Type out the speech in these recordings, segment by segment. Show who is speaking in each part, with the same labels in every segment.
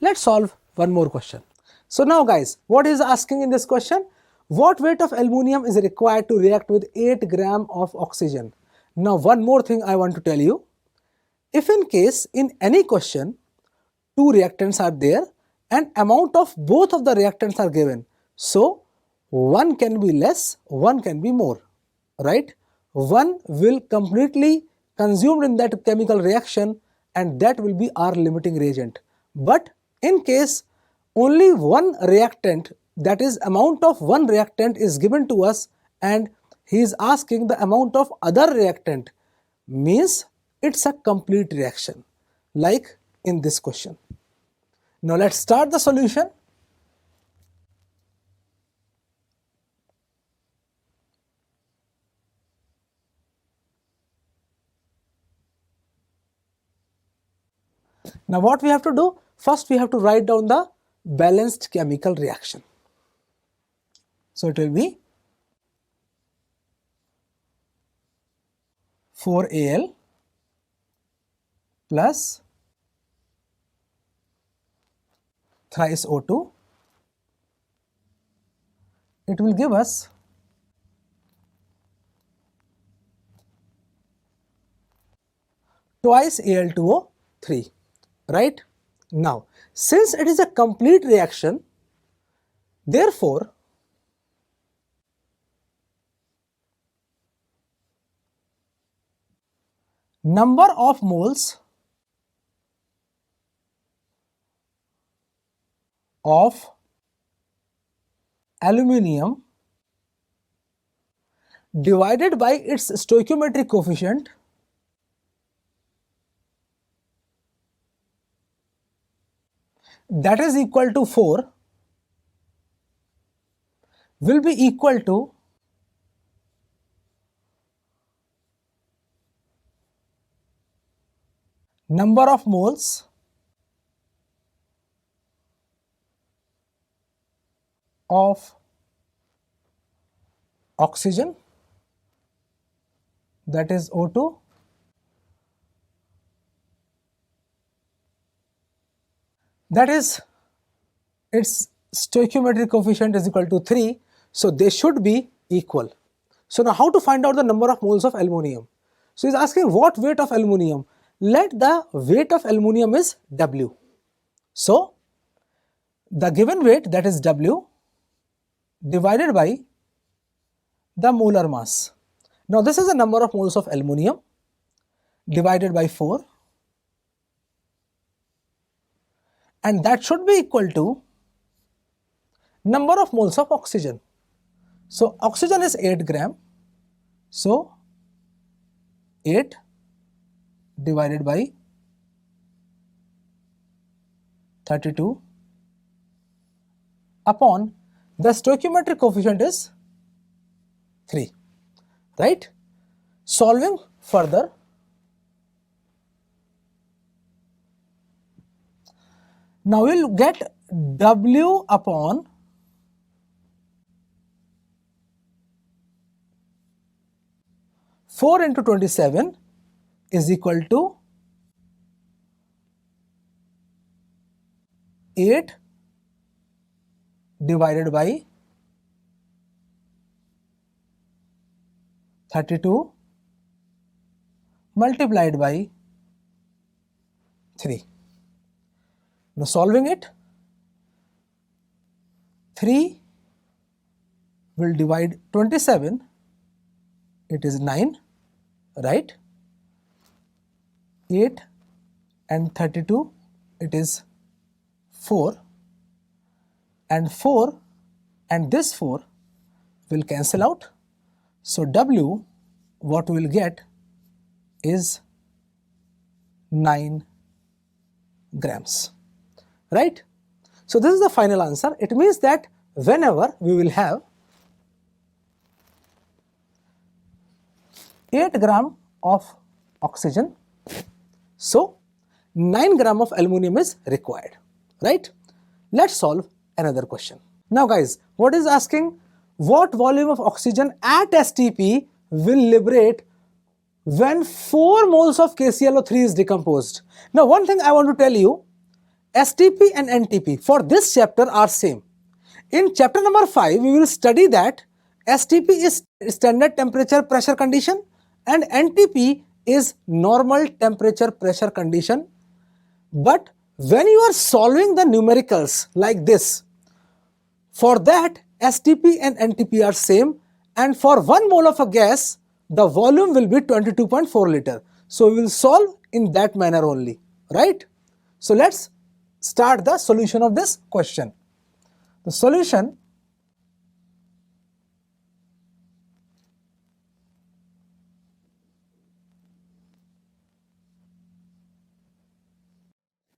Speaker 1: Let's solve one more question. So now guys, what is asking in this question? What weight of aluminum is required to react with 8 gram of oxygen? Now one more thing I want to tell you. If in case in any question, two reactants are there and amount of both of the reactants are given. So one can be less, one can be more, right? One will completely consumed in that chemical reaction and that will be our limiting reagent. But in case only one reactant, that is amount of one reactant is given to us and he is asking the amount of other reactant, means it's a complete reaction like in this question. Now let's start the solution. Now what we have to do? First we have to write down the balanced chemical reaction. So it will be 4Al plus thrice O2. It will give us twice Al2O3, right? Now, since it is a complete reaction, therefore, number of moles of aluminium divided by its stoichiometric coefficient that is equal to 4 will be equal to number of moles of oxygen, that is O2, that is its stoichiometric coefficient is equal to 3, so they should be equal. So now how to find out the number of moles of aluminum? So he is asking what weight of aluminum. Let the weight of aluminum is W. So the given weight, that is W, divided by the molar mass. Now this is the number of moles of aluminum divided by 4, and that should be equal to number of moles of oxygen. So oxygen is 8 gram, so 8 divided by 32 upon the stoichiometric coefficient is 3, right? Solving further, now we will get W upon 4 into 27 is equal to 8 divided by 32 multiplied by 3. Now solving it, 3 will divide 27, it is 9, right? 8 and 32, it is 4, and 4 and this 4 will cancel out. So W, what we will get is 9 grams, right? So this is the final answer. It means that whenever we will have 8 gram of oxygen, so 9 gram of aluminum is required, right? Let's solve another question. Now guys, what is asking? What volume of oxygen at STP will liberate when 4 moles of KClO3 is decomposed? Now one thing I want to tell you, STP and NTP for this chapter are same. In chapter number 5, we will study that STP is standard temperature pressure condition and NTP is normal temperature pressure condition. But when you are solving the numericals like this, for that STP and NTP are same, and for 1 mole of a gas, the volume will be 22.4 liter. So we will solve in that manner only, right? So let's start the solution of this question. The solution: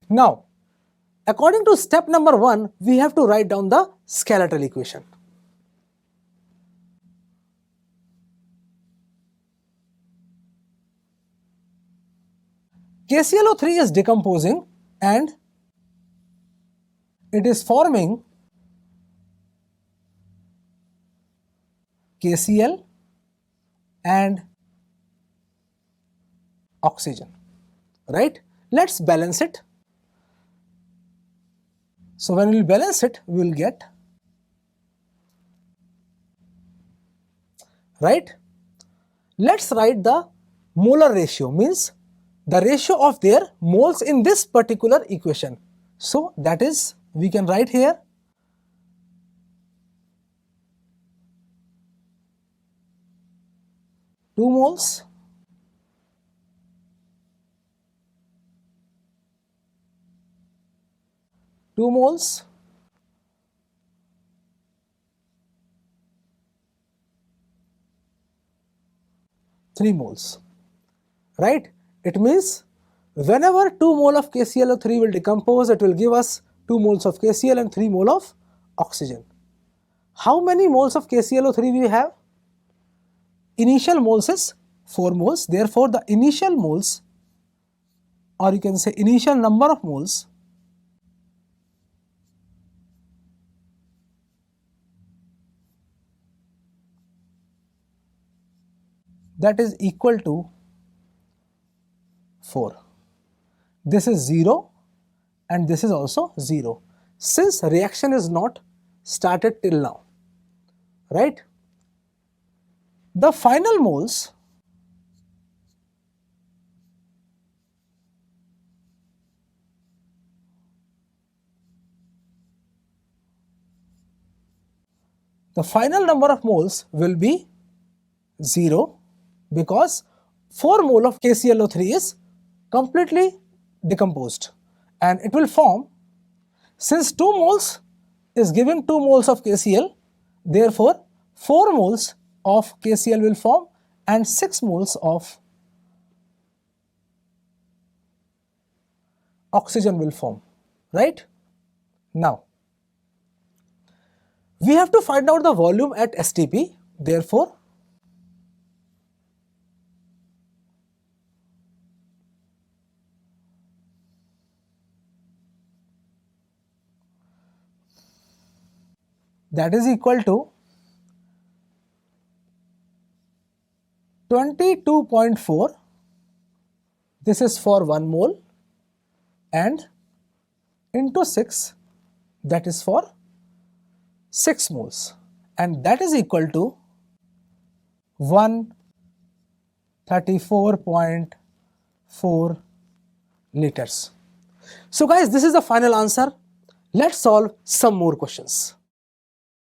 Speaker 1: now, according to step number 1, we have to write down the skeletal equation. KClO3 is decomposing and it is forming KCl and oxygen, right? Let's balance it. So when we will balance it, we will get, right? Let's write the molar ratio, means the ratio of their moles in this particular equation. So that is, we can write here two moles two moles three moles, right? It means whenever 2 mole of KClO3 will decompose, it will give us 2 moles of KCl and 3 mole of oxygen. How many moles of KClO3 we have? Initial moles is 4 moles. Therefore, the initial moles, or you can say initial number of moles, that is equal to 4. This is 0 and this is also 0, since reaction is not started till now, right? The final moles number of moles will be 0, because 4 mole of KClO3 is completely decomposed and it will form, since 2 moles is giving 2 moles of KCl, therefore 4 moles of KCl will form and 6 moles of oxygen will form, right? Now, we have to find out the volume at STP, therefore that is equal to 22.4, this is for 1 mole, and into 6, that is for 6 moles, and that is equal to 134.4 liters. So guys, this is the final answer. Let's solve some more questions.